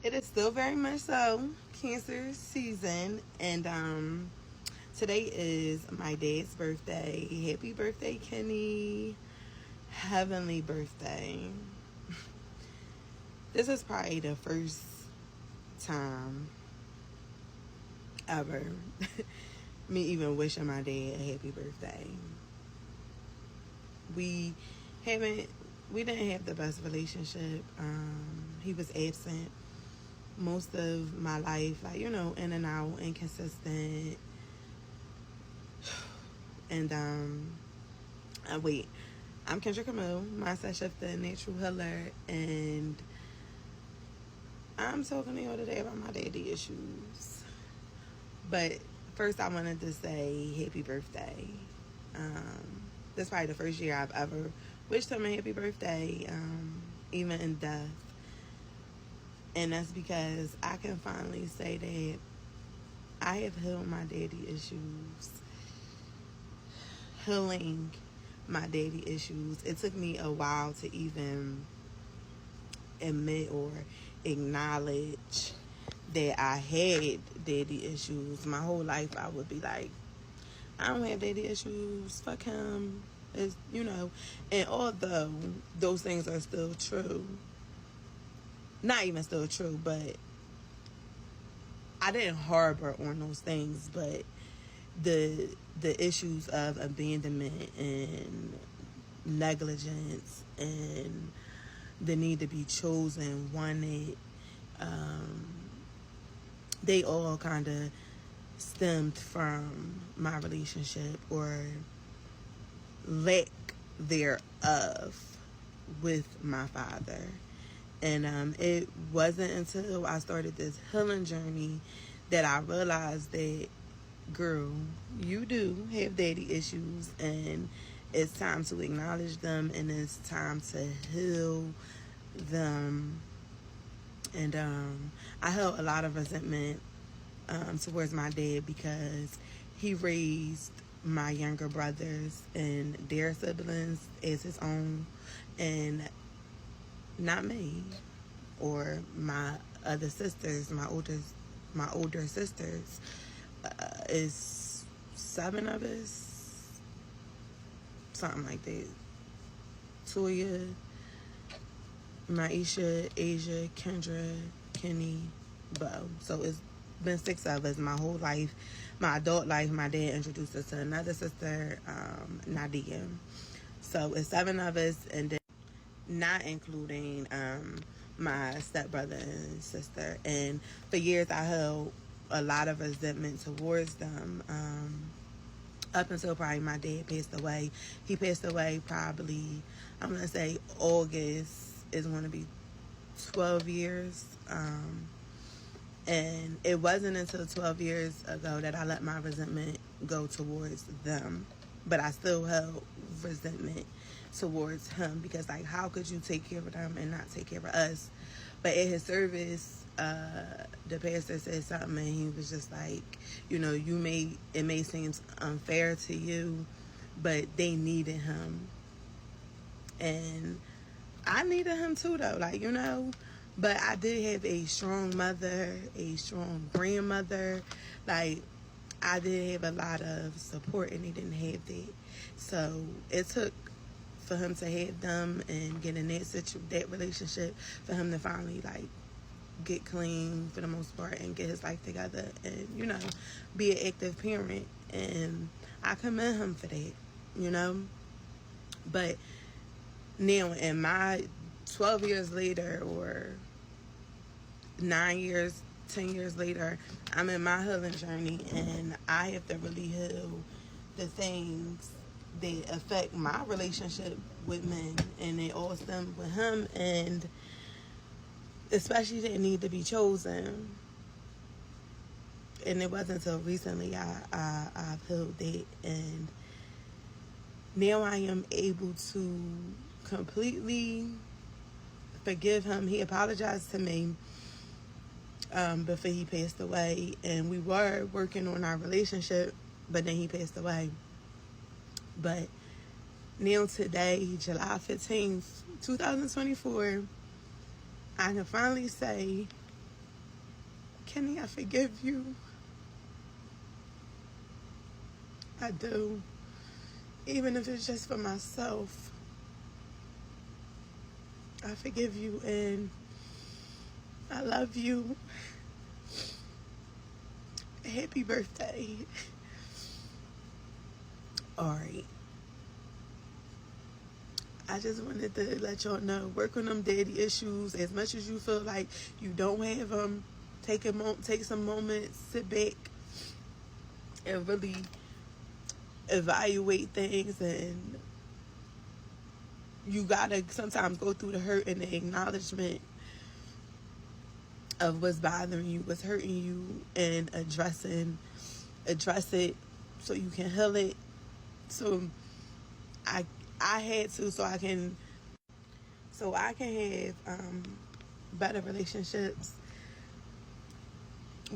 It is still very much so Cancer season, and today is my dad's birthday. Happy birthday, Kenny! Heavenly birthday. This is probably the first time ever me even wishing my dad a happy birthday. We haven't, we didn't have the best relationship. He was absent most of my life, like, in and out, inconsistent. And wait, I'm Kendra Camille, mindset shifter, natural healer, and I'm talking to you today about my daddy issues. But first, I wanted to say happy birthday. This is probably the first year I've ever wished him a happy birthday, even in death. And that's because I can finally say that I have healed my daddy issues. Healing my daddy issues. It took me a while to even admit or acknowledge that I had daddy issues. My whole life I would be like, I don't have daddy issues, fuck him. It's, and although those things are still true, not even still true, but I didn't harbor on those things, but the issues of abandonment and negligence and the need to be chosen, wanted, they all kind of stemmed from my relationship or lack thereof with my father. And it wasn't until I started this healing journey that I realized that, girl, you do have daddy issues, and it's time to acknowledge them, and it's time to heal them. And I held a lot of resentment towards my dad because he raised my younger brothers and their siblings as his own, and not me or my other sisters, my older sisters. Is 7 of us, something like that. Toya, Maisha, Asia, Kendra, Kenny, Bo. So it's been 6 of us my whole life. My adult life, my dad introduced us to another sister, Nadia. So it's 7 of us, and then not including my stepbrother and sister. And for years I held a lot of resentment towards them, up until probably my dad passed away. He passed away probably, I'm going to say August is going to be 12 years. And it wasn't until 12 years ago that I let my resentment go towards them. But I still held resentment towards him because, like, how could you take care of them and not take care of us? But at his service, the pastor said something, and he was just like, it may seem unfair to you, but they needed him. And I needed him too, though, but I did have a strong mother, a strong grandmother. Like, I did have a lot of support, and they didn't have that. So it took for him to have them and get in that relationship, for him to finally, like, get clean for the most part and get his life together and, be an active parent. And I commend him for that. But now, in my 12 years later, or 9 years, 10 years later, I'm in my healing journey, and I have to really heal the things that affect my relationship with men, and they all stem with him, and especially they need to be chosen. And it wasn't until recently I've healed it, and now I am able to completely forgive him. He apologized to me before he passed away, and we were working on our relationship, but then he passed away. But now today, July 15th, 2024, I can finally say Kenny, I forgive you. I do. Even if it's just for myself. I forgive you and I love you. Happy birthday. Alright. I just wanted to let y'all know, work on them daddy issues. As much as you feel like you don't have them, take some moments, sit back, and really evaluate things. And you gotta sometimes go through the hurt and the acknowledgement of what's bothering you, what's hurting you, and address it so you can heal it. So I had to, so I can have better relationships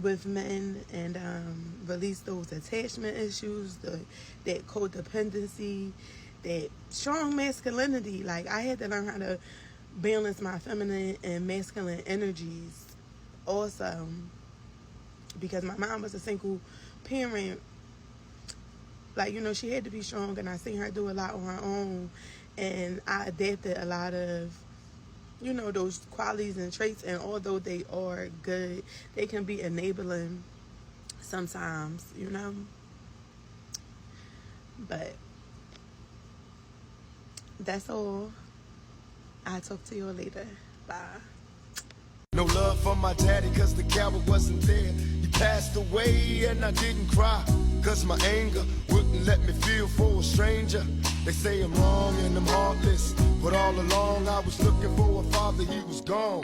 with men and release those attachment issues, that codependency, that strong masculinity. Like, I had to learn how to balance my feminine and masculine energies also, because my mom was a single parent. Like, you know, she had to be strong, and I seen her do a lot on her own, and I adapted a lot of, you know, those qualities and traits. And although they are good, they can be enabling sometimes, you know. But that's all. I'll talk to you later. Bye. No love for my daddy, cause the coward wasn't there. He passed away and I didn't cry, cause my anger wouldn't let me feel for a stranger. They say I'm wrong and I'm heartless, but all along I was looking for a father, he was gone.